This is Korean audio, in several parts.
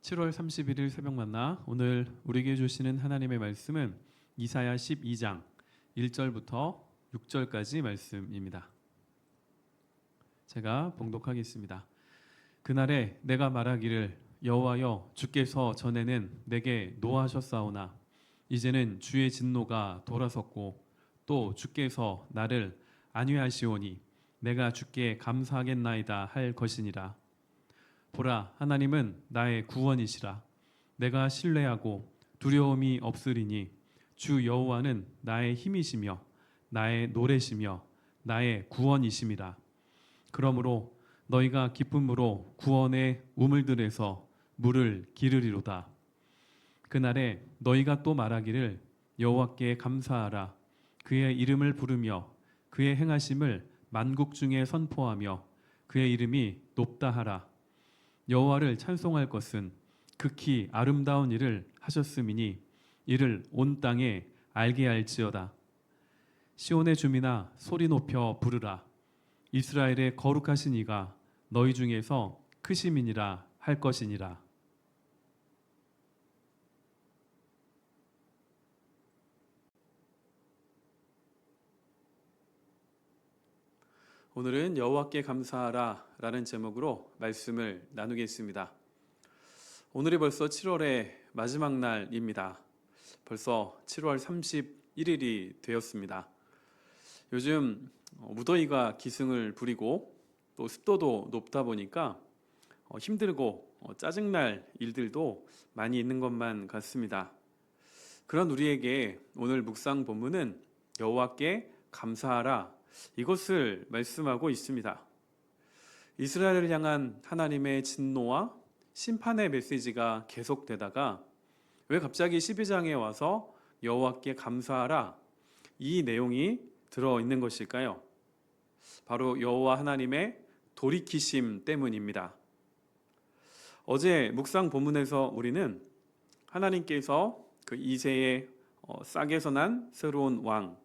7월 31일 새벽 만나 오늘 우리에게 주시는 하나님의 말씀은 이사야 12장 1절부터 6절까지 말씀입니다. 제가 봉독하겠습니다. 그날에 내가 말하기를 여호와여 주께서 전에는 내게 노하셨사오나 이제는 주의 진노가 돌아섰고 또 주께서 나를 안위하시오니 내가 주께 감사하겠나이다 할 것이니라. 보라, 하나님은 나의 구원이시라. 내가 신뢰하고 두려움이 없으리니 주 여호와는 나의 힘이시며 나의 노래시며 나의 구원이심이라. 그러므로 너희가 기쁨으로 구원의 우물들에서 물을 기르리로다. 그날에 너희가 또 말하기를 여호와께 감사하라. 그의 이름을 부르며 그의 행하심을 만국 중에 선포하며 그의 이름이 높다 하라. 여호와를 찬송할 것은 극히 아름다운 일을 하셨음이니 이를 온 땅에 알게 할지어다. 시온의 주민아 소리 높여 부르라. 이스라엘의 거룩하신 이가 너희 중에서 크심이니라 할 것이니라. 오늘은 여호와께 감사하라 라는 제목으로 말씀을 나누겠습니다. 오늘이 벌써 7월의 마지막 날입니다. 벌써 7월 31일이 되었습니다. 요즘 무더위가 기승을 부리고 또 습도도 높다 보니까 힘들고 짜증날 일들도 많이 있는 것만 같습니다. 그런 우리에게 오늘 묵상 본문은 여호와께 감사하라 이것을 말씀하고 있습니다. 이스라엘을 향한 하나님의 진노와 심판의 메시지가 계속되다가 왜 갑자기 12장에 와서 여호와께 감사하라 이 내용이 들어있는 것일까요? 바로 여호와 하나님의 돌이키심 때문입니다. 어제 묵상 본문에서 우리는 하나님께서 그 이새의 싹에서 난 새로운 왕,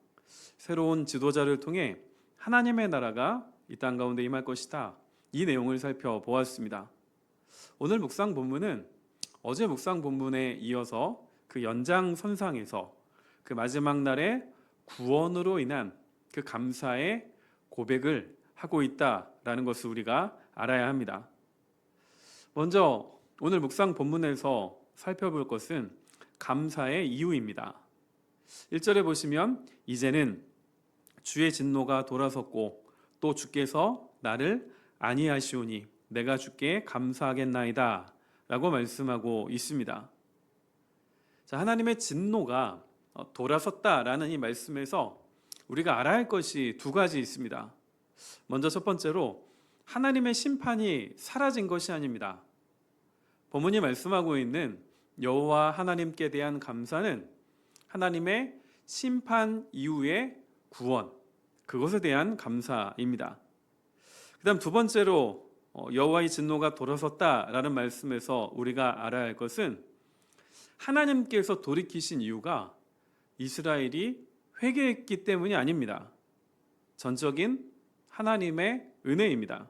새로운 지도자를 통해 하나님의 나라가 이 땅 가운데 임할 것이다. 이 내용을 살펴보았습니다. 오늘 묵상 본문은 어제 묵상 본문에 이어서 그 연장선상에서 그 마지막 날의 구원으로 인한 그 감사의 고백을 하고 있다라는 것을 우리가 알아야 합니다. 먼저 오늘 묵상 본문에서 살펴볼 것은 감사의 이유입니다. 1절에 보시면 이제는 주의 진노가 돌아섰고 또 주께서 나를 안위하시오니 내가 주께 감사하겠나이다 라고 말씀하고 있습니다. 자, 하나님의 진노가 돌아섰다라는 이 말씀에서 우리가 알아야 할 것이 두 가지 있습니다. 먼저 첫 번째로 하나님의 심판이 사라진 것이 아닙니다. 본문이 말씀하고 있는 여호와 하나님께 대한 감사는 하나님의 심판 이후의 구원, 그것에 대한 감사입니다. 그 다음 두 번째로 여호와의 진노가 돌아섰다라는 말씀에서 우리가 알아야 할 것은 하나님께서 돌이키신 이유가 이스라엘이 회개했기 때문이 아닙니다. 전적인 하나님의 은혜입니다.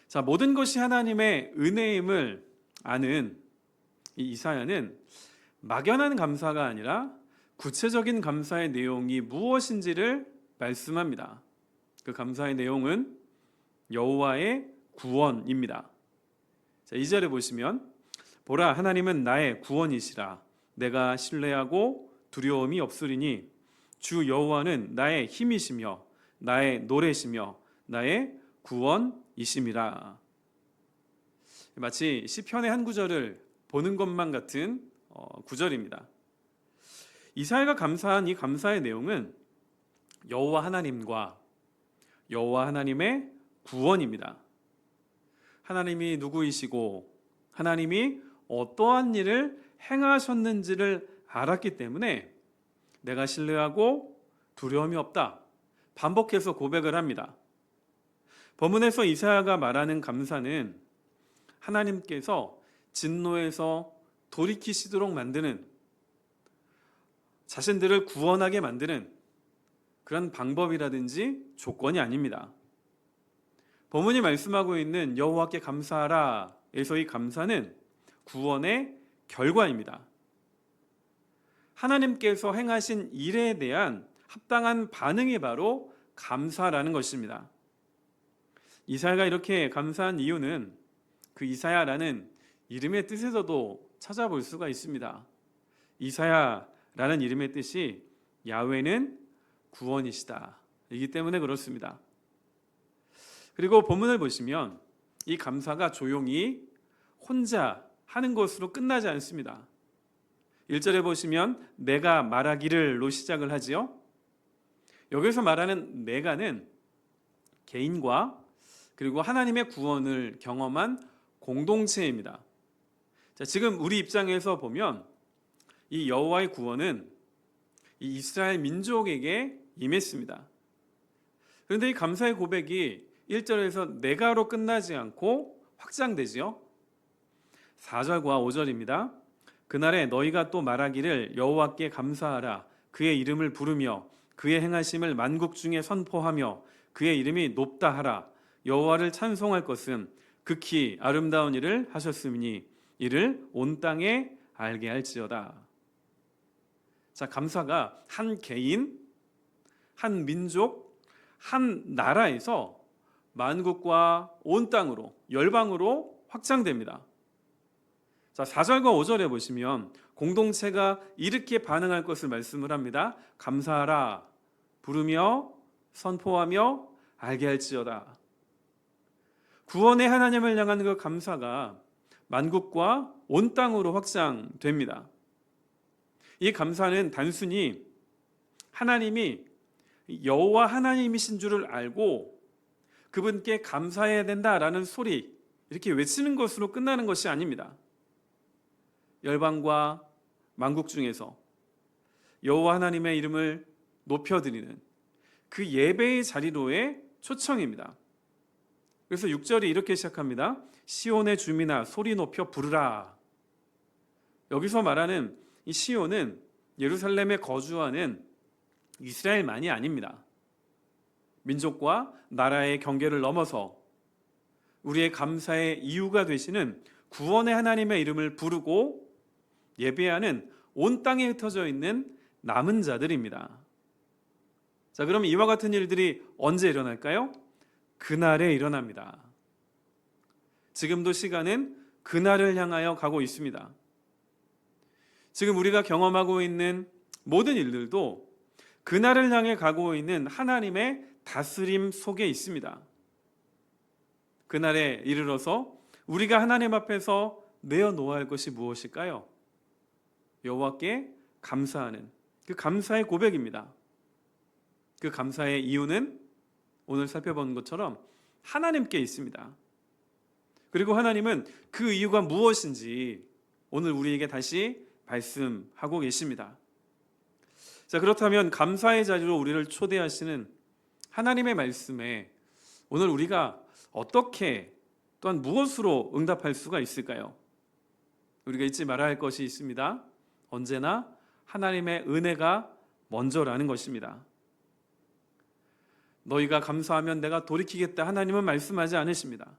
자, 모든 것이 하나님의 은혜임을 아는 이 이사야는 막연한 감사가 아니라 구체적인 감사의 내용이 무엇인지를 말씀합니다. 그 감사의 내용은 여호와의 구원입니다. 자, 2절에 보시면 보라, 하나님은 나의 구원이시라. 내가 신뢰하고 두려움이 없으리니 주 여호와는 나의 힘이시며 나의 노래시며 나의 구원이심이라. 마치 시편의 한 구절을 보는 것만 같은 구절입니다. 이사야가 감사한 이 감사의 내용은 여호와 하나님과 여호와 하나님의 구원입니다. 하나님이 누구이시고 하나님이 어떠한 일을 행하셨는지를 알았기 때문에 내가 신뢰하고 두려움이 없다. 반복해서 고백을 합니다. 본문에서 이사야가 말하는 감사는 하나님께서 진노에서 돌이키시도록 만드는, 자신들을 구원하게 만드는 그런 방법이라든지 조건이 아닙니다. 본문이 말씀하고 있는 여호와께 감사하라 에서의 감사는 구원의 결과입니다. 하나님께서 행하신 일에 대한 합당한 반응이 바로 감사라는 것입니다. 이사야가 이렇게 감사한 이유는 그 이사야라는 이름의 뜻에서도 찾아볼 수가 있습니다. 이사야라는 이름의 뜻이 야훼는 구원이시다 이기 때문에 그렇습니다. 그리고 본문을 보시면 이 감사가 조용히 혼자 하는 것으로 끝나지 않습니다. 1절에 보시면 내가 말하기를로 시작을 하지요. 여기서 말하는 내가는 개인과 그리고 하나님의 구원을 경험한 공동체입니다. 자, 지금 우리 입장에서 보면 이 여호와의 구원은 이 이스라엘 민족에게 임했습니다. 그런데 이 감사의 고백이 1절에서 내가로 끝나지 않고 확장되지요. 4절과 5절입니다. 그날에 너희가 또 말하기를 여호와께 감사하라. 그의 이름을 부르며 그의 행하심을 만국 중에 선포하며 그의 이름이 높다 하라. 여호와를 찬송할 것은 극히 아름다운 일을 하셨으니 이를 온 땅에 알게 할지어다. 자, 감사가 한 개인, 한 민족, 한 나라에서 만국과 온 땅으로, 열방으로 확장됩니다. 자, 4절과 5절에 보시면 공동체가 이렇게 반응할 것을 말씀을 합니다. 감사하라, 부르며 선포하며 알게 할지어다. 구원의 하나님을 향한 그 감사가 만국과 온 땅으로 확장됩니다. 이 감사는 단순히 하나님이 여호와 하나님이신 줄을 알고 그분께 감사해야 된다라는 소리 이렇게 외치는 것으로 끝나는 것이 아닙니다. 열방과 만국 중에서 여호와 하나님의 이름을 높여드리는 그 예배의 자리로의 초청입니다. 그래서 6절이 이렇게 시작합니다. 시온의 주민아 소리 높여 부르라. 여기서 말하는 이 시온은 예루살렘에 거주하는 이스라엘만이 아닙니다. 민족과 나라의 경계를 넘어서 우리의 감사의 이유가 되시는 구원의 하나님의 이름을 부르고 예배하는 온 땅에 흩어져 있는 남은 자들입니다. 자, 그럼 이와 같은 일들이 언제 일어날까요? 그날에 일어납니다. 지금도 시간은 그날을 향하여 가고 있습니다. 지금 우리가 경험하고 있는 모든 일들도 그날을 향해 가고 있는 하나님의 다스림 속에 있습니다. 그날에 이르러서 우리가 하나님 앞에서 내어놓아야 할 것이 무엇일까요? 여호와께 감사하는 그 감사의 고백입니다. 그 감사의 이유는 오늘 살펴본 것처럼 하나님께 있습니다. 그리고 하나님은 그 이유가 무엇인지 오늘 우리에게 다시 말씀하고 계십니다. 자, 그렇다면 감사의 자리로 우리를 초대하시는 하나님의 말씀에 오늘 우리가 어떻게 또한 무엇으로 응답할 수가 있을까요? 우리가 잊지 말아야 할 것이 있습니다. 언제나 하나님의 은혜가 먼저라는 것입니다. 너희가 감사하면 내가 돌이키겠다 하나님은 말씀하지 않으십니다.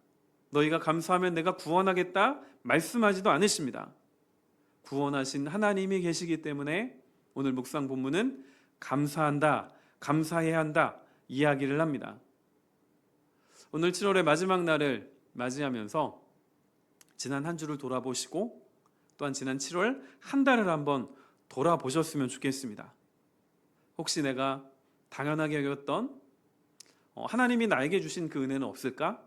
너희가 감사하면 내가 구원하겠다 말씀하지도 않으십니다. 구원하신 하나님이 계시기 때문에 오늘 묵상 본문은 감사한다, 감사해야 한다 이야기를 합니다. 오늘 7월의 마지막 날을 맞이하면서 지난 한 주를 돌아보시고 또한 지난 7월 한 달을 한번 돌아보셨으면 좋겠습니다. 혹시 내가 당연하게 여겼던 하나님이 나에게 주신 그 은혜는 없을까?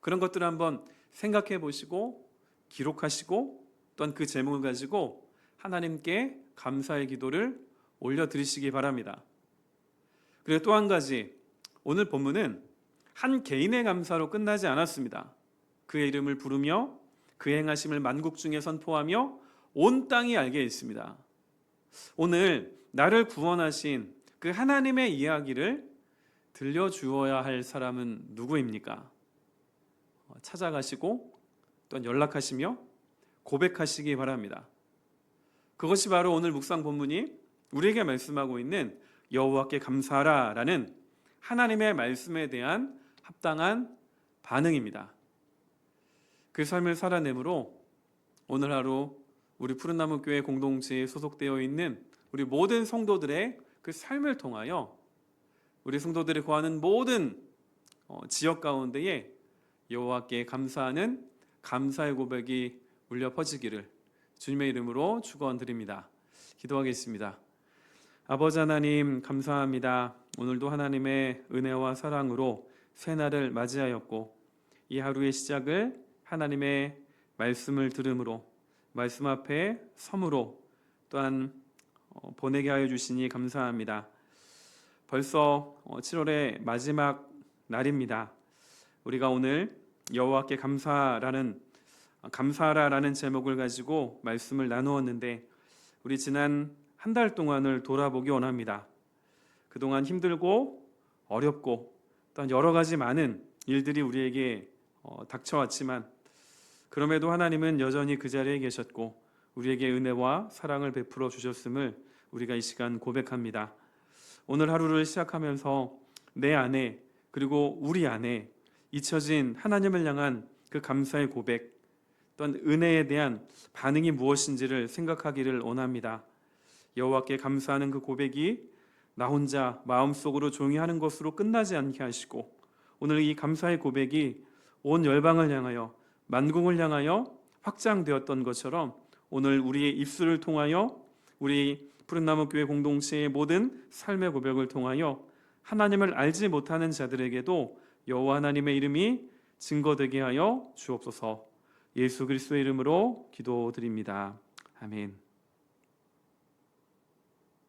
그런 것들을 한번 생각해 보시고 기록하시고 또한 그 제목을 가지고 하나님께 감사의 기도를 올려드리시기 바랍니다. 그리고 또 한 가지, 오늘 본문은 한 개인의 감사로 끝나지 않았습니다. 그의 이름을 부르며 그의 행하심을 만국 중에 선포하며 온 땅이 알게 했습니다. 오늘 나를 구원하신 그 하나님의 이야기를 들려주어야 할 사람은 누구입니까? 찾아가시고 또한 연락하시며 고백하시기 바랍니다. 그것이 바로 오늘 묵상 본문이 우리에게 말씀하고 있는 여호와께 감사하라 라는 하나님의 말씀에 대한 합당한 반응입니다. 그 삶을 살아내므로 오늘 하루 우리 푸른나무 교회 공동체에 소속되어 있는 우리 모든 성도들의 그 삶을 통하여 우리 성도들이 거하는 모든 지역 가운데에 여호와께 감사하는 감사의 고백이 울려 퍼지기를 주님의 이름으로 축원드립니다. 기도하겠습니다. 아버지 하나님 감사합니다. 오늘도 하나님의 은혜와 사랑으로 새날을 맞이하였고 이 하루의 시작을 하나님의 말씀을 들음으로 말씀 앞에 섬으로 또한 보내게 하여 주시니 감사합니다. 벌써 7월의 마지막 날입니다. 우리가 오늘 여호와께 감사하라라는 제목을 가지고 말씀을 나누었는데 우리 지난 한 달 동안을 돌아보기 원합니다. 그동안 힘들고 어렵고 또한 여러 가지 많은 일들이 우리에게 닥쳐왔지만 그럼에도 하나님은 여전히 그 자리에 계셨고 우리에게 은혜와 사랑을 베풀어 주셨음을 우리가 이 시간 고백합니다. 오늘 하루를 시작하면서 내 안에 그리고 우리 안에 잊혀진 하나님을 향한 그 감사의 고백 또한 은혜에 대한 반응이 무엇인지를 생각하기를 원합니다. 여호와께 감사하는 그 고백이 나 혼자 마음속으로 조용히 하는 것으로 끝나지 않게 하시고 오늘 이 감사의 고백이 온 열방을 향하여 만국을 향하여 확장되었던 것처럼 오늘 우리의 입술을 통하여 우리 푸른나무 교회 공동체의 모든 삶의 고백을 통하여 하나님을 알지 못하는 자들에게도 여호와 하나님의 이름이 증거되게 하여 주옵소서. 예수 그리스도의 이름으로 기도드립니다. 아멘.